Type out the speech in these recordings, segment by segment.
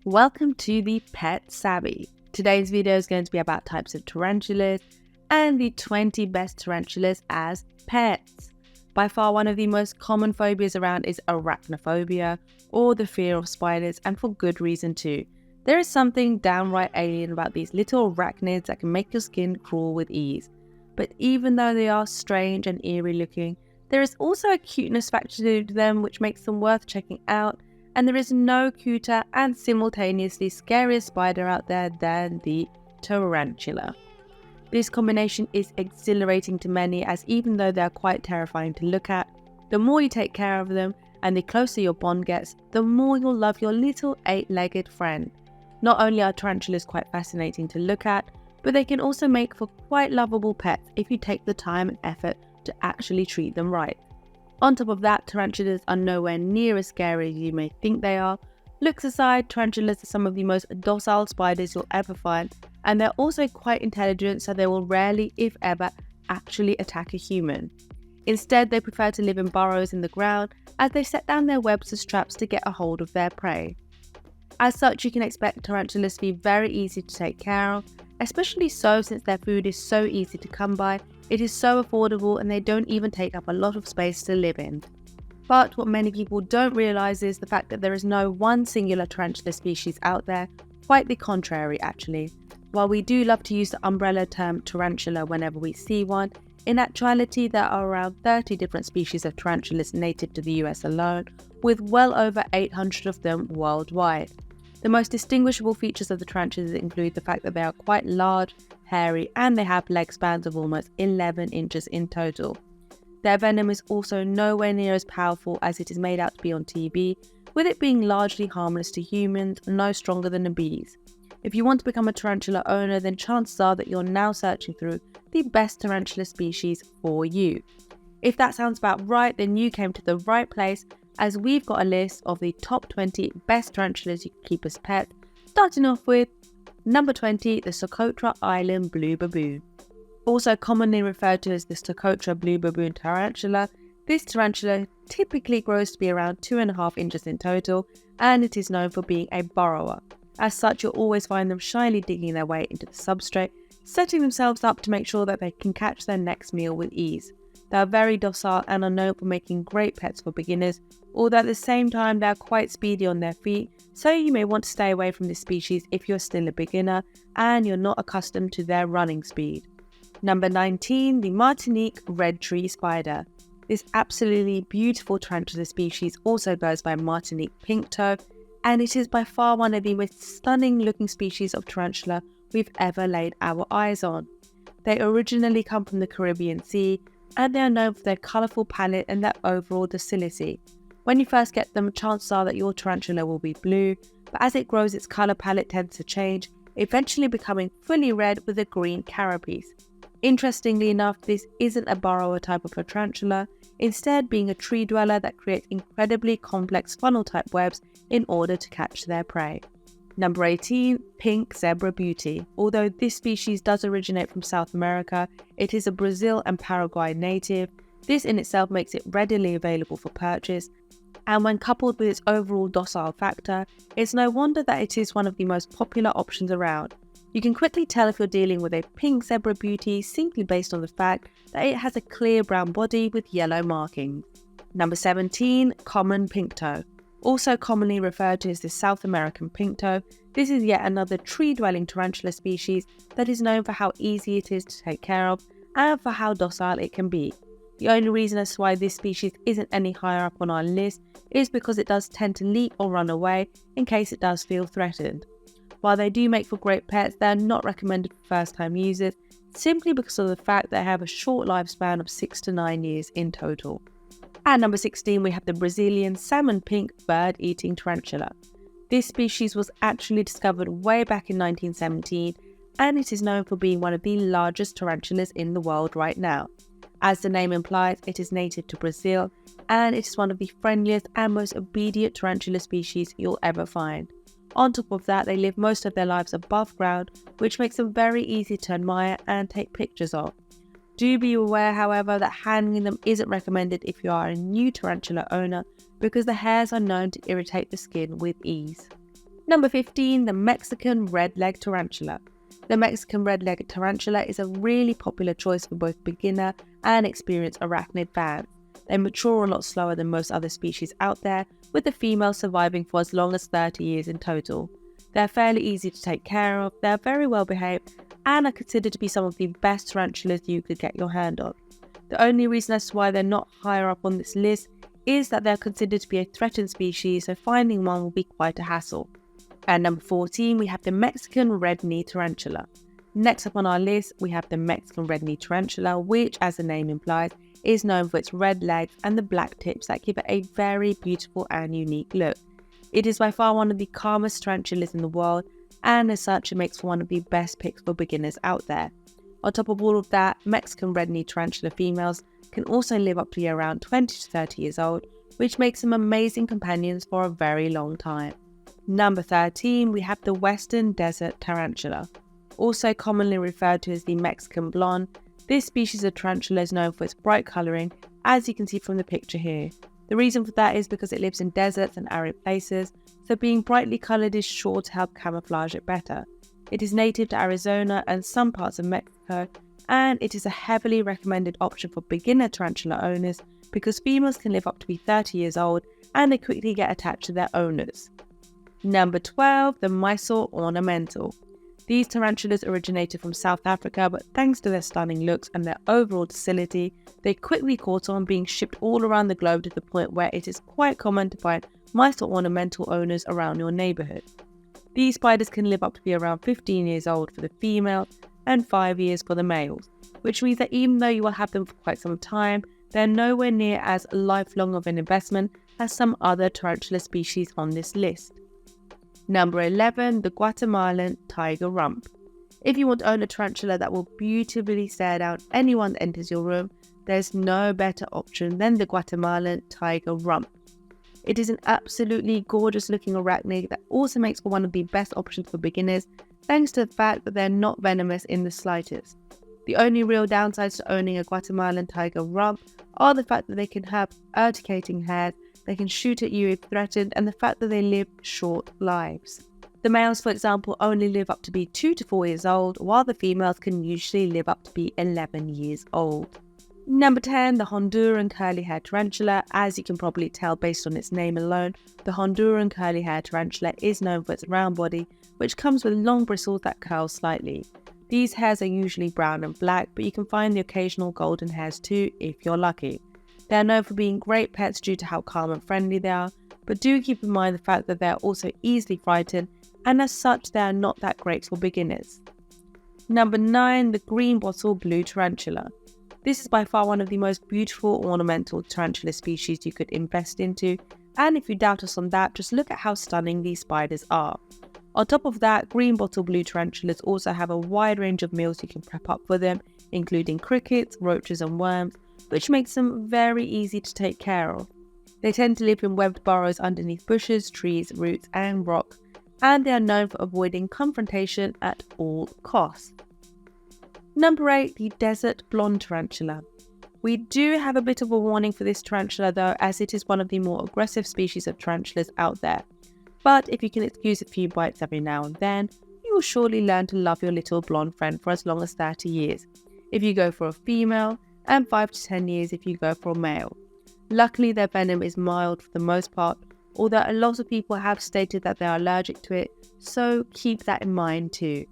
Welcome to the Pet Savvy. Today's video is going to be about types of tarantulas and the 20 best tarantulas as pets. By far one of the most common phobias around is arachnophobia, or the fear of spiders, and for good reason too. There is something downright alien about these little arachnids that can make your skin crawl with ease. But even though they are strange and eerie looking, there is also a cuteness factor to them which makes them worth checking out. And there is no cuter and simultaneously scarier spider out there than the tarantula. This combination is exhilarating to many, as even though they are quite terrifying to look at, the more you take care of them and the closer your bond gets, the more you'll love your little 8-legged friend. Not only are tarantulas quite fascinating to look at, but they can also make for quite lovable pets if you take the time and effort to actually treat them right. On top of that, tarantulas are nowhere near as scary as you may think they are. Looks aside, tarantulas are some of the most docile spiders you'll ever find, and they're also quite intelligent, so they will rarely, if ever, actually attack a human. Instead, they prefer to live in burrows in the ground as they set down their webs as traps to get a hold of their prey. As such, you can expect tarantulas to be very easy to take care of, especially so since their food is so easy to come by. It is so affordable and they don't even take up a lot of space to live in. But what many people don't realise is the fact that there is no one singular tarantula species out there, quite the contrary actually. While we do love to use the umbrella term tarantula whenever we see one, in actuality there are around 30 different species of tarantulas native to the US alone, with well over 800 of them worldwide. The most distinguishable features of the tarantulas include the fact that they are quite large, hairy, and they have leg spans of almost 11 inches in total. Their venom is also nowhere near as powerful as it is made out to be on TV, with it being largely harmless to humans, no stronger than a bee's. If you want to become a tarantula owner, then chances are that you're now searching through the best tarantula species for you. If that sounds about right, then you came to the right place, as we've got a list of the top 20 best tarantulas you can keep as pets, starting off with number 20, the Socotra Island Blue Baboon. Also commonly referred to as the Socotra Blue Baboon tarantula, this tarantula typically grows to be around 2.5 inches in total, and it is known for being a burrower. As such, you'll always find them shyly digging their way into the substrate, setting themselves up to make sure that they can catch their next meal with ease. They are very docile and are known for making great pets for beginners, although at the same time they are quite speedy on their feet, so you may want to stay away from this species if you're still a beginner and you're not accustomed to their running speed. Number 19, the Martinique red tree spider. This absolutely beautiful tarantula species also goes by Martinique pinktoe, and it is by far one of the most stunning looking species of tarantula we've ever laid our eyes on. They originally come from the Caribbean Sea, and they are known for their colourful palette and their overall docility. When you first get them, chances are that your tarantula will be blue, but as it grows its colour palette tends to change, eventually becoming fully red with a green carapace. Interestingly enough, this isn't a burrower type of a tarantula, instead being a tree dweller that creates incredibly complex funnel type webs in order to catch their prey. Number 18, Pink Zebra Beauty. Although this species does originate from South America, it is a Brazil and Paraguay native. This in itself makes it readily available for purchase, and when coupled with its overall docile factor, it's no wonder that it is one of the most popular options around. You can quickly tell if you're dealing with a Pink Zebra Beauty simply based on the fact that it has a clear brown body with yellow markings. Number 17, Common Pinktoe. Also commonly referred to as the South American pinktoe, this is yet another tree-dwelling tarantula species that is known for how easy it is to take care of and for how docile it can be. The only reason as to why this species isn't any higher up on our list is because it does tend to leap or run away in case it does feel threatened. While they do make for great pets, they are not recommended for first-time users simply because of the fact they have a short lifespan of 6 to 9 years in total. At number 16, we have the Brazilian salmon pink bird-eating tarantula. This species was actually discovered way back in 1917, and it is known for being one of the largest tarantulas in the world right now. As the name implies, it is native to Brazil, and it is one of the friendliest and most obedient tarantula species you'll ever find. On top of that, they live most of their lives above ground, which makes them very easy to admire and take pictures of. Do be aware, however, that handling them isn't recommended if you are a new tarantula owner, because the hairs are known to irritate the skin with ease. Number 15, the Mexican Redleg Tarantula. The Mexican Redleg Tarantula is a really popular choice for both beginner and experienced arachnid fans. They mature a lot slower than most other species out there, with the female surviving for as long as 30 years in total. They're fairly easy to take care of, they're very well behaved, and are considered to be some of the best tarantulas you could get your hand on. The only reason as to why they're not higher up on this list is that they're considered to be a threatened species, so finding one will be quite a hassle. At number 14, we have the Mexican Red Knee Tarantula. Next up on our list, we have the Mexican Red Knee Tarantula, which, as the name implies, is known for its red legs and the black tips that give it a very beautiful and unique look. It is by far one of the calmest tarantulas in the world, and as such, it makes for one of the best picks for beginners out there. On top of all of that, Mexican Red Knee Tarantula females can also live up to around 20 to 30 years old, which makes them amazing companions for a very long time. Number 13, we have the Western Desert Tarantula. Also commonly referred to as the Mexican Blonde, this species of tarantula is known for its bright colouring, as you can see from the picture here. The reason for that is because it lives in deserts and arid places, so being brightly coloured is sure to help camouflage it better. It is native to Arizona and some parts of Mexico, and it is a heavily recommended option for beginner tarantula owners because females can live up to be 30 years old and they quickly get attached to their owners. Number 12, the Mysore Ornamental. These tarantulas originated from South Africa, but thanks to their stunning looks and their overall docility, they quickly caught on, being shipped all around the globe to the point where it is quite common to find Mysore Ornamental owners around your neighbourhood. These spiders can live up to be around 15 years old for the females and 5 years for the males, which means that even though you will have them for quite some time, they're nowhere near as lifelong of an investment as some other tarantula species on this list. Number 11, the Guatemalan tiger rump. If you want to own a tarantula that will beautifully stare down anyone that enters your room, there's no better option than the Guatemalan tiger rump. It is an absolutely gorgeous looking arachnid that also makes for one of the best options for beginners, thanks to the fact that they're not venomous in the slightest. The only real downsides to owning a Guatemalan tiger rump are the fact that they can have urticating hairs, they can shoot at you if threatened, and the fact that they live short lives. The males, for example, only live up to be 2 to 4 years old, while the females can usually live up to be 11 years old. Number 10, the Honduran curly-haired tarantula. As you can probably tell based on its name alone, the Honduran curly-haired tarantula is known for its round body, which comes with long bristles that curl slightly. These hairs are usually brown and black, but you can find the occasional golden hairs too if you're lucky. They are known for being great pets due to how calm and friendly they are, but do keep in mind the fact that they are also easily frightened, and as such they are not that great for beginners. Number 9, the Greenbottle blue tarantula. This is by far one of the most beautiful ornamental tarantula species you could invest into, and if you doubt us on that, just look at how stunning these spiders are. On top of that, Greenbottle blue tarantulas also have a wide range of meals you can prep up for them, including crickets, roaches and worms, which makes them very easy to take care of. They tend to live in webbed burrows underneath bushes, trees, roots and rocks, and they are known for avoiding confrontation at all costs. Number 8, the desert blonde tarantula. We do have a bit of a warning for this tarantula though, as it is one of the more aggressive species of tarantulas out there. But if you can excuse a few bites every now and then, you will surely learn to love your little blonde friend for as long as 30 years if you go for a female, and 5 to 10 years if you go for a male. Luckily, their venom is mild for the most part, although a lot of people have stated that they are allergic to it, so keep that in mind too.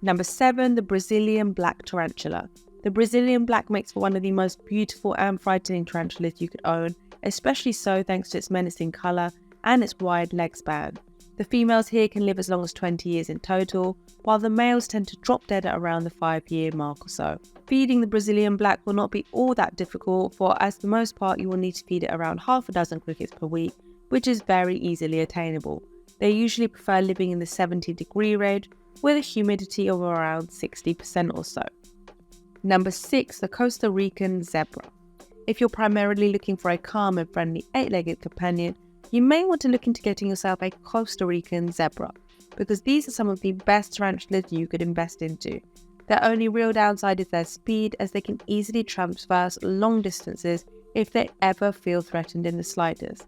Number 7, the Brazilian black tarantula. The Brazilian black makes for one of the most beautiful and frightening tarantulas you could own, especially so thanks to its menacing colour and its wide leg span. The females here can live as long as 20 years in total, while the males tend to drop dead at around the 5-year mark or so. Feeding the Brazilian black will not be all that difficult, for as the most part you will need to feed it around half a dozen crickets per week, which is very easily attainable. They usually prefer living in the 70-degree range with a humidity of around 60% or so. Number 6, the Costa Rican zebra. If you're primarily looking for a calm and friendly 8-legged companion, you may want to look into getting yourself a Costa Rican zebra, because these are some of the best tarantulas you could invest into. Their only real downside is their speed, as they can easily traverse long distances if they ever feel threatened in the slightest.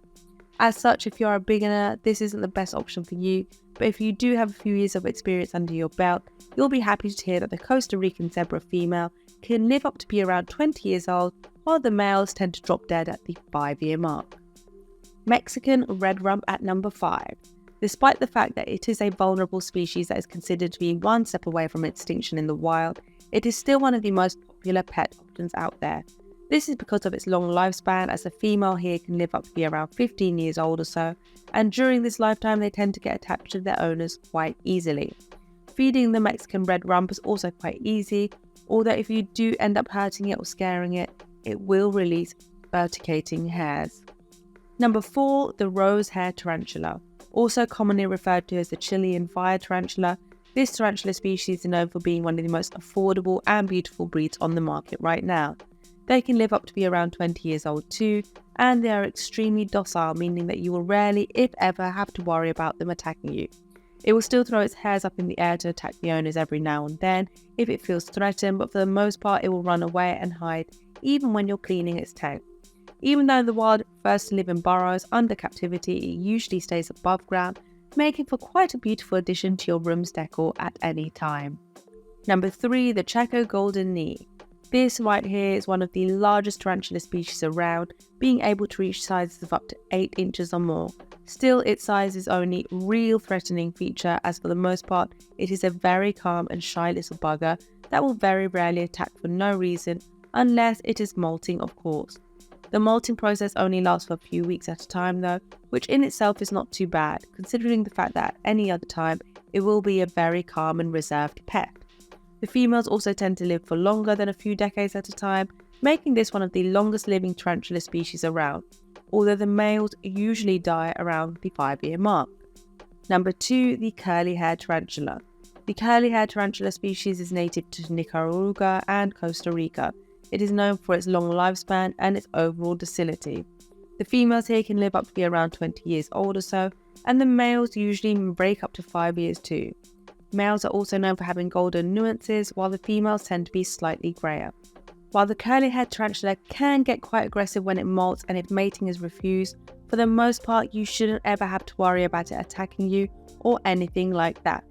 As such, if you're a beginner, this isn't the best option for you, but if you do have a few years of experience under your belt, you'll be happy to hear that the Costa Rican zebra female can live up to be around 20 years old, while the males tend to drop dead at the 5-year mark. Mexican red rump at number 5. Despite the fact that it is a vulnerable species that is considered to be one step away from extinction in the wild, it is still one of the most popular pet options out there. This is because of its long lifespan, as the female here can live up to be around 15 years old or so, and during this lifetime they tend to get attached to their owners quite easily. Feeding the Mexican red rump is also quite easy, although if you do end up hurting it or scaring it, it will release urticating hairs. Number 4, the rose hair tarantula. Also commonly referred to as the Chilean fire tarantula, this tarantula species is known for being one of the most affordable and beautiful breeds on the market right now. They can live up to be around 20 years old too, and they are extremely docile, meaning that you will rarely, if ever, have to worry about them attacking you. It will still throw its hairs up in the air to attack the owners every now and then if it feels threatened, but for the most part it will run away and hide even when you're cleaning its tank. Even though the wild prefers to live in burrows under captivity, it usually stays above ground, making for quite a beautiful addition to your room's decor at any time. Number 3, the Chaco golden knee. This right here is one of the largest tarantula species around, being able to reach sizes of up to 8 inches or more. Still, its size is only real threatening feature, as for the most part, it is a very calm and shy little bugger that will very rarely attack for no reason, unless it is molting, of course. The molting process only lasts for a few weeks at a time though, which in itself is not too bad, considering the fact that at any other time, it will be a very calm and reserved pet. The females also tend to live for longer than a few decades at a time, making this one of the longest living tarantula species around, although the males usually die around the 5-year mark. Number 2, the curly hair tarantula. The curly hair tarantula species is native to Nicaragua and Costa Rica. It is known for its long lifespan and its overall docility. The females here can live up to be around 20 years old or so, and the males usually break up to 5 years too. Males are also known for having golden nuances, while the females tend to be slightly grayer. While the curly-haired tarantula can get quite aggressive when it molts and if mating is refused, for the most part you shouldn't ever have to worry about it attacking you or anything like that.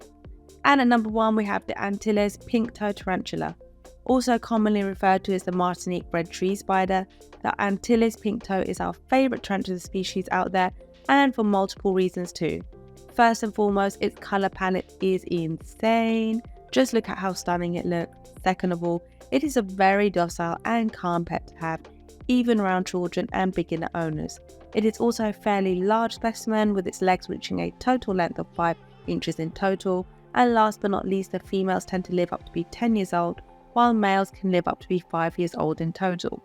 And at number 1 we have the Antilles pink-toe tarantula. Also commonly referred to as the Martinique red tree spider, the Antilles pink-toe is our favourite tarantula species out there, and for multiple reasons too. First and foremost, its colour palette is insane. Just look at how stunning it looks. Second of all, it is a very docile and calm pet to have, even around children and beginner owners. It is also a fairly large specimen, with its legs reaching a total length of 5 inches in total. And last but not least, the females tend to live up to be 10 years old, while males can live up to be 5 years old in total.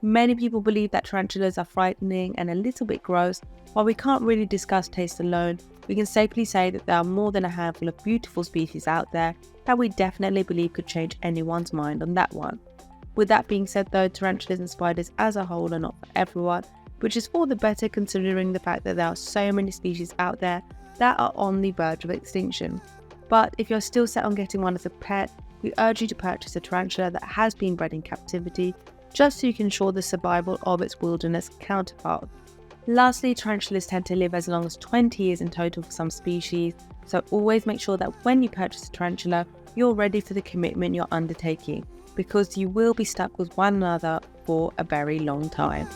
Many people believe that tarantulas are frightening and a little bit gross. While we can't really discuss taste alone, we can safely say that there are more than a handful of beautiful species out there that we definitely believe could change anyone's mind on that one. With that being said though, tarantulas and spiders as a whole are not for everyone, which is for the better considering the fact that there are so many species out there that are on the verge of extinction. But if you're still set on getting one as a pet, we urge you to purchase a tarantula that has been bred in captivity, just so you can ensure the survival of its wilderness counterpart. Lastly, tarantulas tend to live as long as 20 years in total for some species, so always make sure that when you purchase a tarantula, you're ready for the commitment you're undertaking, because you will be stuck with one another for a very long time.